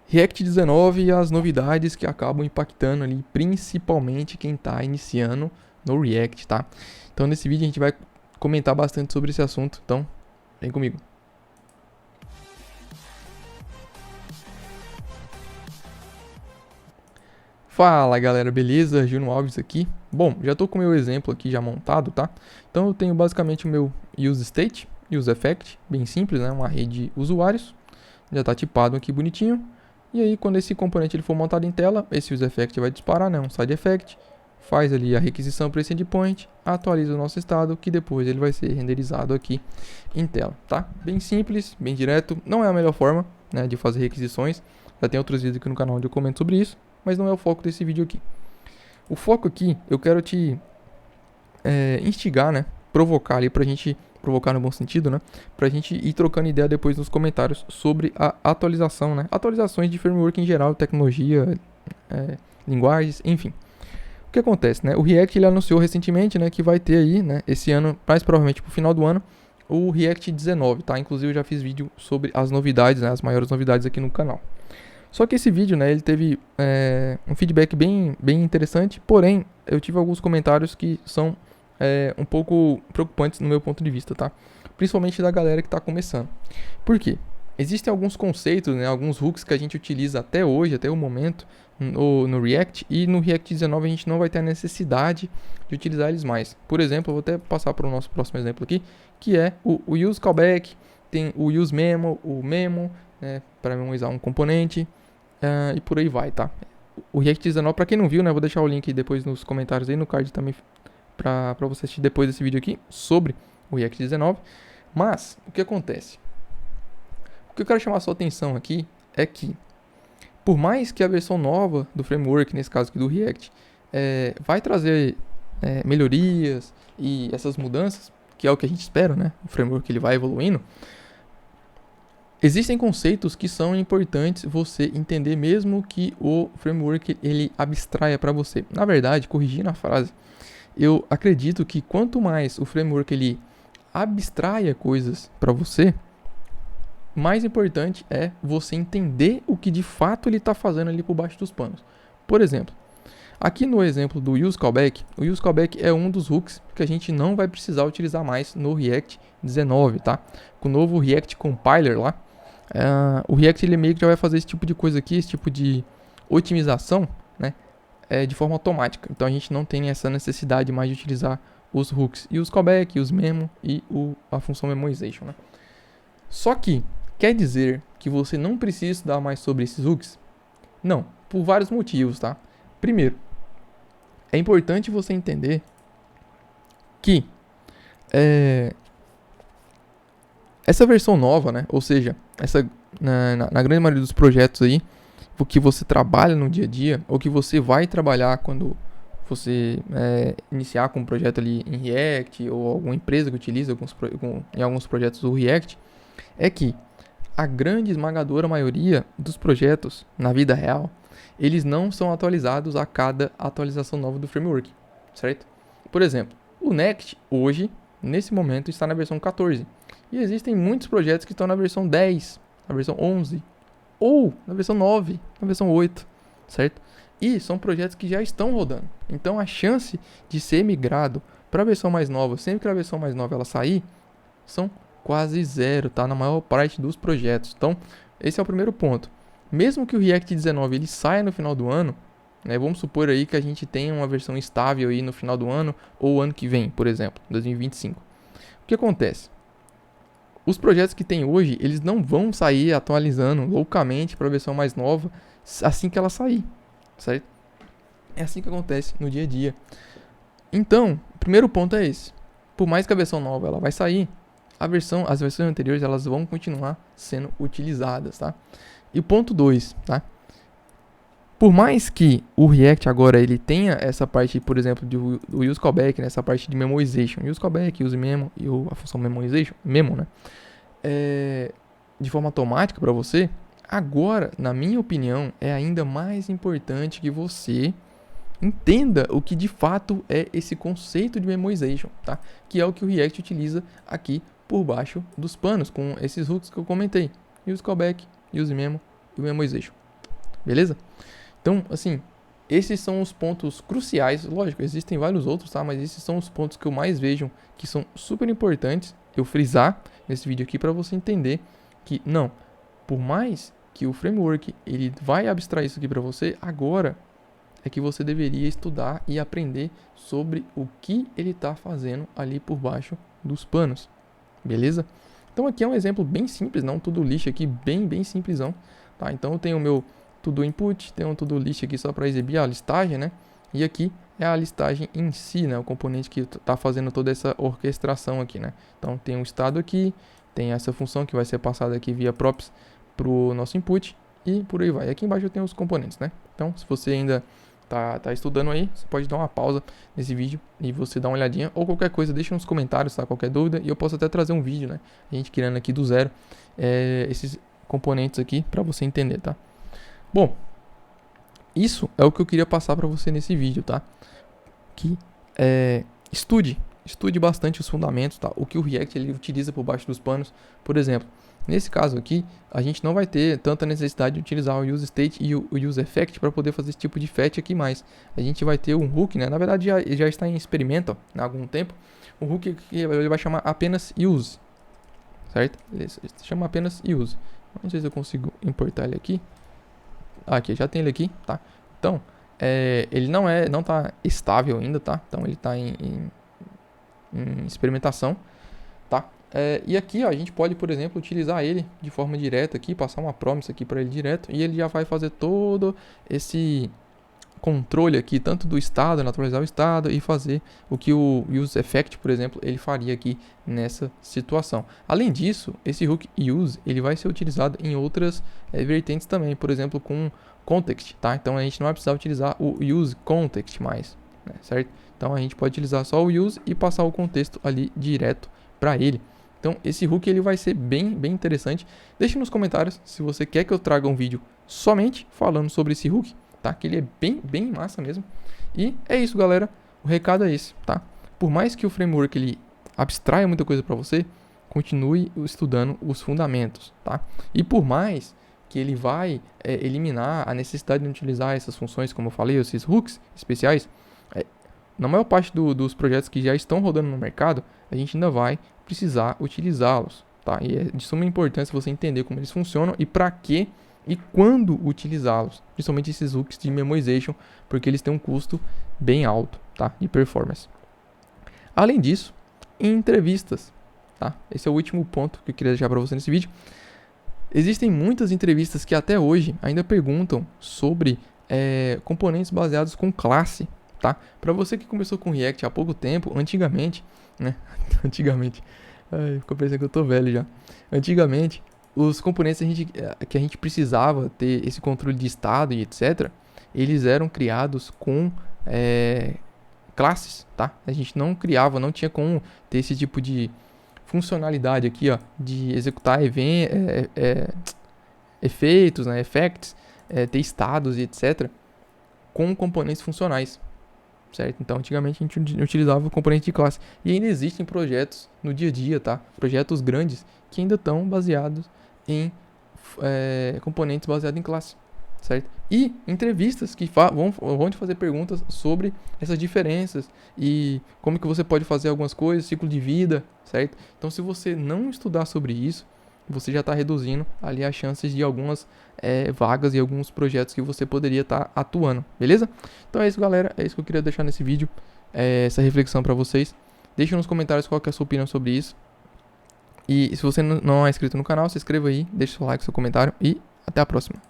React 19 e as novidades que acabam impactando ali, principalmente quem está iniciando no React, tá? Então nesse vídeo a gente vai comentar bastante sobre esse assunto, então vem comigo. Fala galera, beleza? Juno Alves aqui. Bom, já estou com o meu exemplo aqui já montado, tá? Então eu tenho basicamente o meu useState, useEffect, bem simples, né? Uma rede de usuários, já está tipado aqui bonitinho. E aí quando esse componente ele for montado em tela, esse useEffect vai disparar, né? Um side effect, faz ali a requisição para esse endpoint, atualiza o nosso estado, que depois ele vai ser renderizado aqui em tela, tá? Bem simples, bem direto, não é a melhor forma, né, de fazer requisições. Já tem outros vídeos aqui no canal onde eu comento sobre isso, mas não é o foco desse vídeo aqui. O foco aqui, eu quero te instigar, né, provocar ali pra gente, provocar no bom sentido, né, pra gente ir trocando ideia depois nos comentários sobre a atualização, né, atualizações de framework em geral, tecnologia, linguagens, enfim. O que acontece, né, o React ele anunciou recentemente, né, que vai ter aí, né, esse ano, mais provavelmente pro final do ano, o React 19, tá, inclusive eu já fiz vídeo sobre as novidades, né, as maiores novidades aqui no canal. Só que esse vídeo, né, ele teve um feedback bem interessante, porém, eu tive alguns comentários que são um pouco preocupantes no meu ponto de vista, tá? Principalmente da galera que está começando. Por quê? Existem alguns conceitos, né, alguns hooks que a gente utiliza até hoje, até o momento, no React, e no React 19 a gente não vai ter a necessidade de utilizar eles mais. Por exemplo, eu vou até passar para o nosso próximo exemplo aqui, que é o use callback, tem o use memo, o memo, né, para memorizar um componente, e por aí vai, tá? O React 19, para quem não viu, né, vou deixar o link depois nos comentários aí, no card também, para você assistir depois desse vídeo aqui, sobre o React 19. Mas, o que acontece? O que eu quero chamar a sua atenção aqui é que, por mais que a versão nova do framework, nesse caso aqui do React, vai trazer melhorias e essas mudanças, que é o que a gente espera, né? O framework ele vai evoluindo. Existem conceitos que são importantes você entender mesmo que o framework ele abstraia para você. Na verdade, corrigindo a frase, eu acredito que quanto mais o framework ele abstraia coisas para você, mais importante é você entender o que de fato ele está fazendo ali por baixo dos panos. Por exemplo, aqui no exemplo do use callback, o use callback é um dos hooks que a gente não vai precisar utilizar mais no React 19, tá? Com o novo React Compiler lá, o React ele meio que já vai fazer esse tipo de coisa aqui, esse tipo de otimização, né, de forma automática. Então a gente não tem essa necessidade mais de utilizar os hooks e os callback, os memo e a função memoization, né? Só que quer dizer que você não precisa estudar mais sobre esses hooks? Não, por vários motivos, tá? Primeiro, é importante você entender que essa versão nova, né? Ou seja, na grande maioria dos projetos aí, o que você trabalha no dia a dia, ou que você vai trabalhar quando você iniciar com um projeto ali em React, ou alguma empresa que utiliza em alguns projetos do React, é que a grande esmagadora maioria dos projetos na vida real, eles não são atualizados a cada atualização nova do framework, certo? Por exemplo, o Next hoje, nesse momento, está na versão 14. E existem muitos projetos que estão na versão 10, na versão 11, ou na versão 9, na versão 8, certo? E são projetos que já estão rodando. Então a chance de ser migrado para a versão mais nova, sempre que a versão mais nova ela sair, são quase zero, tá? Na maior parte dos projetos. Então, esse é o primeiro ponto. Mesmo que o React 19 ele saia no final do ano, né, vamos supor aí que a gente tenha uma versão estável aí no final do ano ou ano que vem, por exemplo, 2025. O que acontece? Os projetos que tem hoje, eles não vão sair atualizando loucamente para a versão mais nova assim que ela sair, certo? É assim que acontece no dia a dia. Então, o primeiro ponto é esse. Por mais que a versão nova ela vai sair, as versões anteriores elas vão continuar sendo utilizadas, tá? E o ponto 2, tá? Por mais que o React agora ele tenha essa parte, por exemplo, do use callback, né, essa parte de memoization, use callback, use memo e a função memoization, memo, né, de forma automática para você, agora, na minha opinião, é ainda mais importante que você entenda o que de fato é esse conceito de memoization, tá? Que é o que o React utiliza aqui por baixo dos panos, com esses hooks que eu comentei, use callback, use memo e o memoization. beleza? Então, assim, esses são os pontos cruciais. Lógico, existem vários outros, tá? Mas esses são os pontos que eu mais vejo que são super importantes eu frisar nesse vídeo aqui para você entender que, não, por mais que o framework ele vai abstrair isso aqui para você, agora é que você deveria estudar e aprender sobre o que ele está fazendo ali por baixo dos panos, beleza? Então aqui é um exemplo bem simples, não to-do list aqui, bem simplesão, tá? Então eu tenho o meu to-do input, tenho um to-do list aqui só para exibir a listagem, né? E aqui é a listagem em si, né? O componente que está fazendo toda essa orquestração aqui, né? Então tem um estado aqui, tem essa função que vai ser passada aqui via props para o nosso input e por aí vai. Aqui embaixo eu tenho os componentes, né? Então se você ainda tá estudando aí, você pode dar uma pausa nesse vídeo e você dá uma olhadinha, ou qualquer coisa, deixa nos comentários, tá? Qualquer dúvida, e eu posso até trazer um vídeo, né? A gente criando aqui do zero esses componentes aqui para você entender, tá? Bom, isso é o que eu queria passar para você nesse vídeo, tá? Que estude bastante os fundamentos, tá? O que o React ele utiliza por baixo dos panos. Por exemplo, nesse caso aqui, a gente não vai ter tanta necessidade de utilizar o useState e o useEffect para poder fazer esse tipo de fetch aqui mais. A gente vai ter um hook, né? Na verdade já está em experimento há algum tempo. O hook aqui, ele vai chamar apenas use, certo? Ele chama apenas use. Não sei se eu consigo importar ele aqui. Aqui, já tem ele aqui, tá? Então, ele não tá estável ainda, tá? Então ele tá em experimentação, tá? E aqui, ó, a gente pode, por exemplo, utilizar ele de forma direta aqui, passar uma promise aqui para ele direto, e ele já vai fazer todo esse controle aqui, tanto do estado, naturalizar o estado e fazer o que o useEffect, por exemplo, ele faria aqui nessa situação. Além disso, esse hook use, ele vai ser utilizado em outras vertentes também, por exemplo, com context, tá? Então a gente não vai precisar utilizar o use context mais, né? Certo? Então a gente pode utilizar só o use e passar o contexto ali direto para ele. Então esse hook ele vai ser bem interessante. Deixe nos comentários se você quer que eu traga um vídeo somente falando sobre esse hook, tá? Que ele é bem massa mesmo. E é isso, galera. O recado é esse, tá? Por mais que o framework ele abstraia muita coisa para você, continue estudando os fundamentos, tá? E por mais que ele vai eliminar a necessidade de utilizar essas funções, como eu falei, esses hooks especiais, na maior parte dos projetos que já estão rodando no mercado, a gente ainda vai precisar utilizá-los, tá? E é de suma importância você entender como eles funcionam e para que e quando utilizá-los, principalmente esses hooks de memoization, porque eles têm um custo bem alto, tá? De performance. Além disso, em entrevistas, tá? Esse é o último ponto que eu queria deixar para você nesse vídeo. Existem muitas entrevistas que até hoje ainda perguntam sobre componentes baseados com classe, tá? Para você que começou com React há pouco tempo, antigamente, né? Ficou parecendo que eu tô velho já. Antigamente, os componentes que a gente precisava ter esse controle de estado e etc, eles eram criados com classes, tá? A gente não tinha como ter esse tipo de funcionalidade aqui, ó, de executar efeitos, né, effects, ter estados e etc, com componentes funcionais, certo? Então, antigamente a gente utilizava o componente de classe. E ainda existem projetos no dia a dia, tá? Projetos grandes que ainda estão baseados em componentes baseados em classe, certo? E entrevistas que vão te fazer perguntas sobre essas diferenças e como que você pode fazer algumas coisas, ciclo de vida, certo? Então, se você não estudar sobre isso, você já está reduzindo ali as chances de algumas vagas e alguns projetos que você poderia estar atuando, beleza? Então é isso, galera, é isso que eu queria deixar nesse vídeo, essa reflexão para vocês. Deixe nos comentários qual que é a sua opinião sobre isso. E se você não é inscrito no canal, se inscreva aí, deixe seu like, seu comentário e até a próxima.